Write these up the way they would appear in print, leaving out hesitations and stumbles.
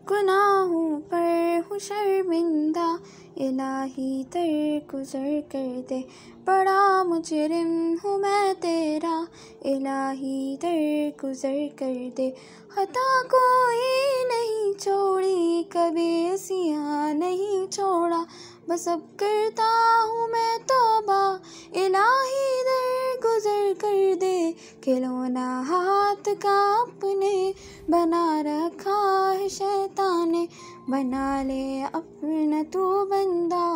गुनाहों पर हूँ शर्मिंदा, इलाही दरगुज़र कर दे। बड़ा मुजरिम हूँ मैं तेरा, इलाही दरगुज़र कर दे। खता कोई नहीं छोड़ी, कभी सिया नहीं छोड़ा, बस अब करता हूँ मैं तौबा, इलाही दरगुज़र कर दे। खिलौना हाथ का अपने बना रखा है शैतान ने, बना ले अपना तू बंदा,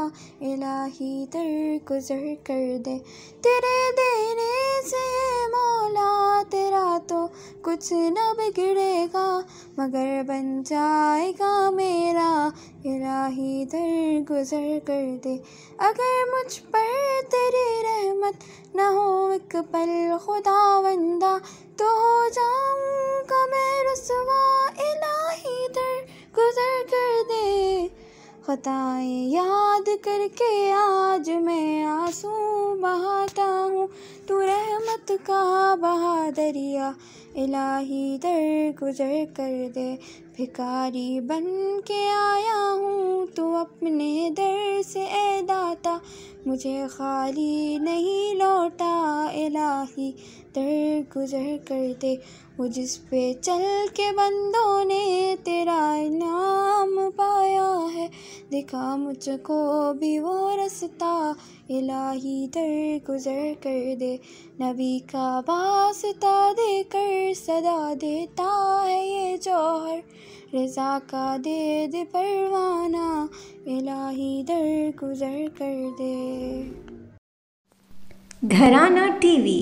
इलाही दरगुज़र कर दे। तेरे देने से मौला तेरा तो कुछ न बिगड़ेगा, मगर बन जाएगा मेरा, इलाही दरगुज़र कर दे। अगर मुझ पर तेरी रहमत न हो एक पल खुदावंदा, तो हो जाऊंगा मैं रुसवा, इलाही दरगुज़र कर दे। खताएं याद करके आज मैं आंसू बहाता हूँ, तू रहमत का बहा दरिया, इलाही दरगुज़र कर दे। भिखारी बन के आया हूँ, तू अपने दर से ए दाता, मुझे खाली नहीं लौटा, इलाही दरगुज़र कर दे। वो जिस पे चल के बंदों ने तेरा इनाम पाया है, दिखा मुझको भी वो रास्ता, इलाही दरगुज़र कर दे। नबी का वास्ता देकर सदा देता है ये जौहर, रज़ा का दे दे परवाना, इलाही दरगुज़र कर दे। घराना टीवी।